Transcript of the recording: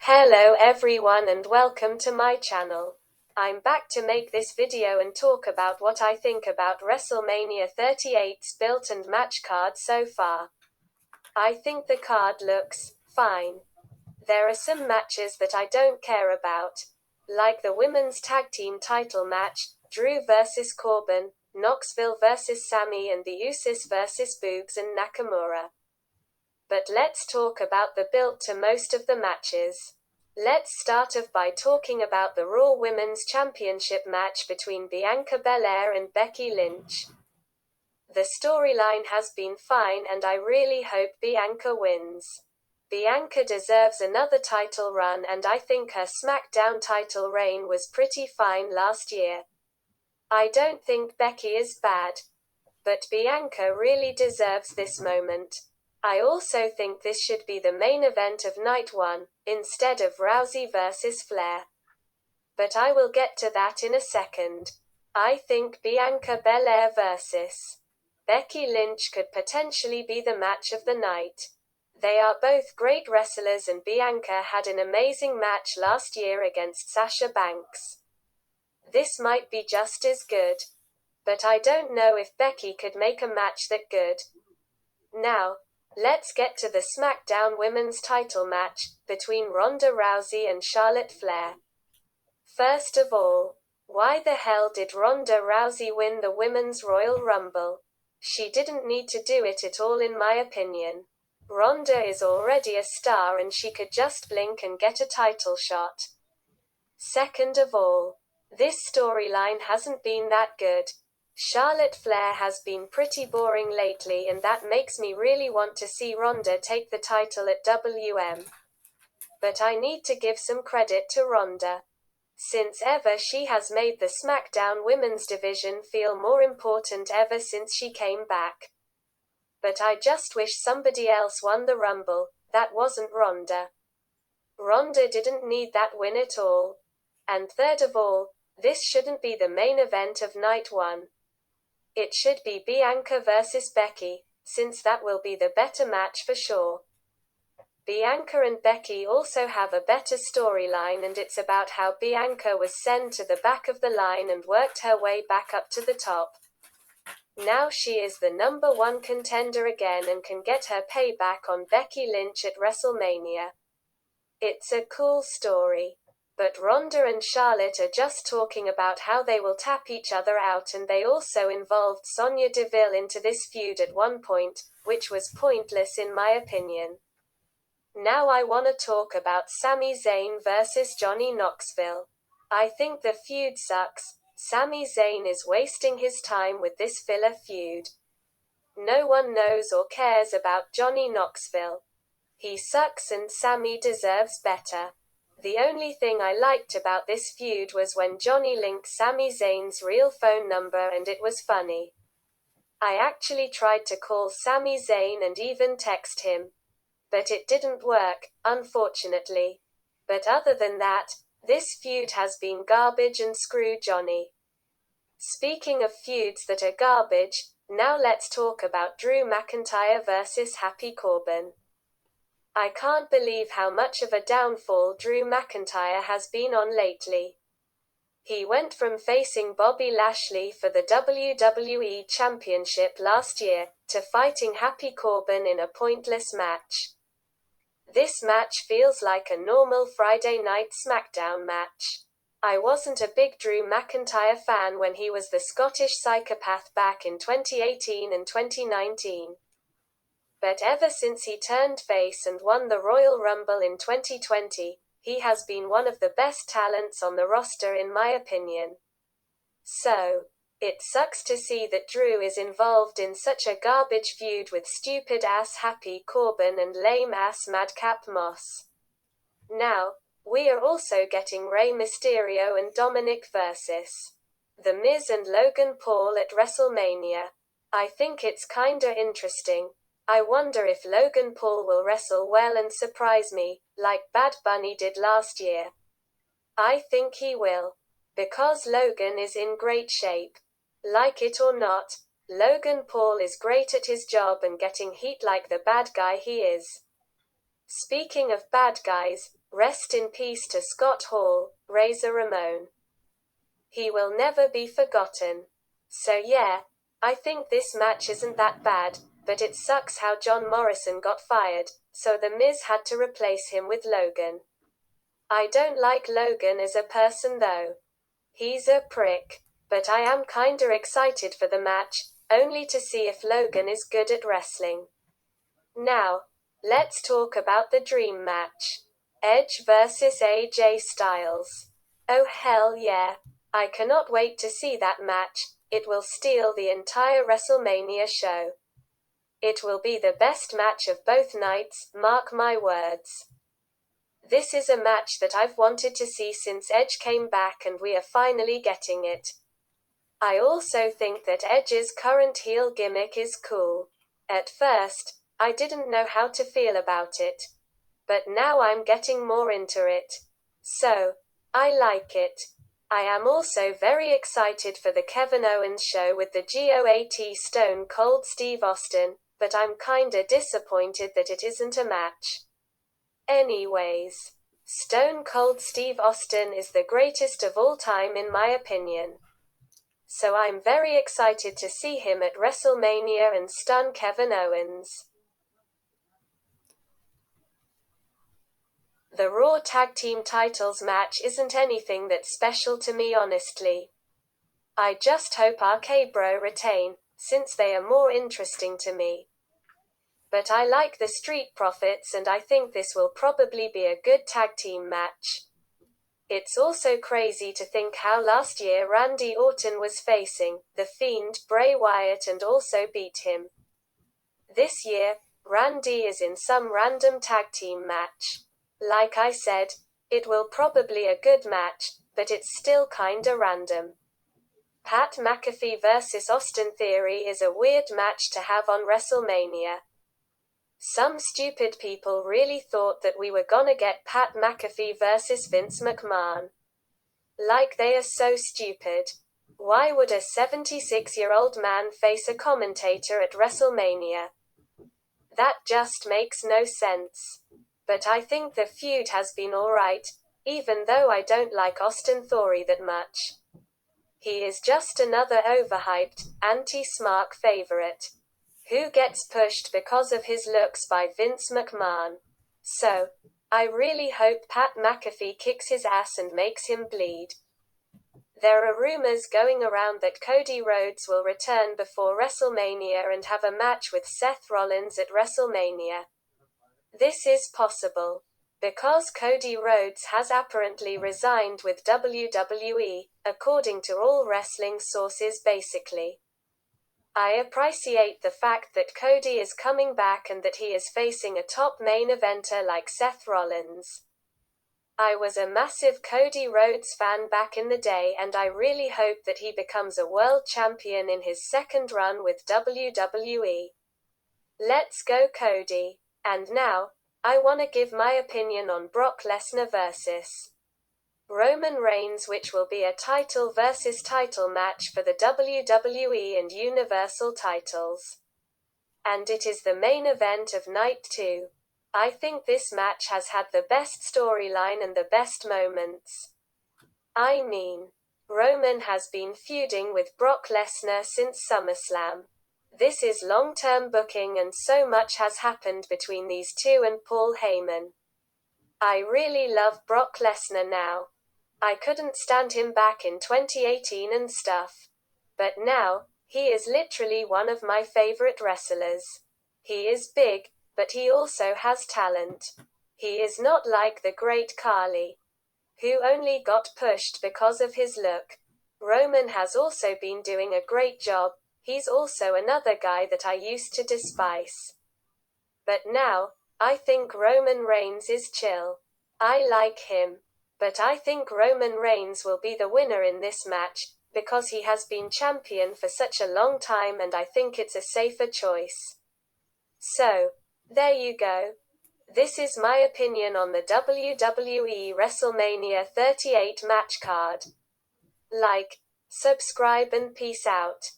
Hello everyone and welcome to my channel. I'm back to make this video and talk about what I think about WrestleMania 38's built and match card so far. I think the card looks fine. There are some matches that I don't care about, like the women's tag team title match, Drew vs Corbin, Knoxville vs Sammy and the Usos vs Boogs and Nakamura. But let's talk about the build to most of the matches. Let's start off by talking about the Raw Women's Championship match between Bianca Belair and Becky Lynch. The storyline has been fine and I really hope Bianca wins. Bianca deserves another title run and I think her SmackDown title reign was pretty fine last year. I don't think Becky is bad, but Bianca really deserves this moment. I also think this should be the main event of night 1, instead of Rousey vs Flair. But I will get to that in a second. I think Bianca Belair vs Becky Lynch could potentially be the match of the night. They are both great wrestlers and Bianca had an amazing match last year against Sasha Banks. This might be just as good. But I don't know if Becky could make a match that good. Now, let's get to the SmackDown Women's title match between Ronda Rousey and Charlotte Flair. First of all, why the hell did Ronda Rousey win the Women's Royal Rumble? She didn't need to do it at all in my opinion. Ronda is already a star and she could just blink and get a title shot. Second of all, this storyline hasn't been that good. Charlotte Flair has been pretty boring lately and that makes me really want to see Ronda take the title at WM. But I need to give some credit to Ronda. Since ever she has made the SmackDown Women's division feel more important ever since she came back. But I just wish somebody else won the Rumble, that wasn't Ronda. Ronda didn't need that win at all. And third of all, this shouldn't be the main event of night 1. It should be Bianca vs Becky, since that will be the better match for sure. Bianca and Becky also have a better storyline and it's about how Bianca was sent to the back of the line and worked her way back up to the top. Now she is the number 1 contender again and can get her payback on Becky Lynch at WrestleMania. It's a cool story. But Ronda and Charlotte are just talking about how they will tap each other out and they also involved Sonya Deville into this feud at one point, which was pointless in my opinion. Now I wanna talk about Sami Zayn versus Johnny Knoxville. I think the feud sucks. Sami Zayn is wasting his time with this filler feud. No one knows or cares about Johnny Knoxville. He sucks and Sami deserves better. The only thing I liked about this feud was when Johnny linked Sami Zayn's real phone number and it was funny. I actually tried to call Sami Zayn and even text him. But it didn't work, unfortunately. But other than that, this feud has been garbage and screw Johnny. Speaking of feuds that are garbage, now let's talk about Drew McIntyre versus Happy Corbin. I can't believe how much of a downfall Drew McIntyre has been on lately. He went from facing Bobby Lashley for the WWE Championship last year, to fighting Happy Corbin in a pointless match. This match feels like a normal Friday night SmackDown match. I wasn't a big Drew McIntyre fan when he was the Scottish psychopath back in 2018 and 2019. But ever since he turned face and won the Royal Rumble in 2020, he has been one of the best talents on the roster in my opinion. So, it sucks to see that Drew is involved in such a garbage feud with stupid-ass Happy Corbin and lame-ass Madcap Moss. Now, we are also getting Rey Mysterio and Dominic versus The Miz and Logan Paul at WrestleMania. I think it's kinda interesting. I wonder if Logan Paul will wrestle well and surprise me, like Bad Bunny did last year. I think he will. Because Logan is in great shape. Like it or not, Logan Paul is great at his job and getting heat like the bad guy he is. Speaking of bad guys, Rest in peace to Scott Hall, Razor Ramon. He will never be forgotten. So yeah, I think this match isn't that bad, but it sucks how John Morrison got fired, so The Miz had to replace him with Logan. I don't like Logan as a person though. He's a prick. But I am kinda excited for the match, only to see if Logan is good at wrestling. Now, let's talk about the dream match. Edge vs AJ Styles. Oh hell yeah. I cannot wait to see that match. It will steal the entire WrestleMania show. It will be the best match of both nights, mark my words. This is a match that I've wanted to see since Edge came back and we are finally getting it. I also think that Edge's current heel gimmick is cool. At first, I didn't know how to feel about it. But now I'm getting more into it. So, I like it. I am also very excited for the Kevin Owens show with the GOAT Stone Cold Steve Austin, but I'm kinda disappointed that it isn't a match. Anyways, Stone Cold Steve Austin is the greatest of all time in my opinion. So I'm very excited to see him at WrestleMania and stun Kevin Owens. The Raw Tag Team Titles match isn't anything that's special to me honestly. I just hope RK-Bro retain, since they are more interesting to me. But I like the Street Profits and I think this will probably be a good tag team match. It's also crazy to think how last year Randy Orton was facing The Fiend, Bray Wyatt and also beat him. This year, Randy is in some random tag team match. Like I said, it will probably a good match, but it's still kinda random. Pat McAfee vs Austin Theory is a weird match to have on WrestleMania. Some stupid people really thought that we were gonna get Pat McAfee vs Vince McMahon. Like they are so stupid. Why would a 76-year-old man face a commentator at WrestleMania? That just makes no sense. But I think the feud has been alright, even though I don't like Austin Theory that much. He is just another overhyped, anti-smart favorite. Who gets pushed because of his looks by Vince McMahon. So, I really hope Pat McAfee kicks his ass and makes him bleed. There are rumors going around that Cody Rhodes will return before WrestleMania and have a match with Seth Rollins at WrestleMania. This is possible because Cody Rhodes has apparently resigned with WWE, according to all wrestling sources basically. I appreciate the fact that Cody is coming back and that he is facing a top main eventer like Seth Rollins. I was a massive Cody Rhodes fan back in the day and I really hope that he becomes a world champion in his second run with WWE. Let's go Cody. And now, I wanna give my opinion on Brock Lesnar vs. Roman Reigns, which will be a title versus title match for the WWE and Universal titles. And it is the main event of night 2. I think this match has had the best storyline and the best moments. I mean, Roman has been feuding with Brock Lesnar since SummerSlam. This is long-term booking and so much has happened between these two and Paul Heyman. I really love Brock Lesnar now. I couldn't stand him back in 2018 and stuff. But now, he is literally one of my favorite wrestlers. He is big, but he also has talent. He is not like the great Khali, who only got pushed because of his look. Roman has also been doing a great job. He's also another guy that I used to despise. But now, I think Roman Reigns is chill. I like him. But I think Roman Reigns will be the winner in this match, because he has been champion for such a long time and I think it's a safer choice. So, there you go. This is my opinion on the WWE WrestleMania 38 match card. Like, subscribe and peace out.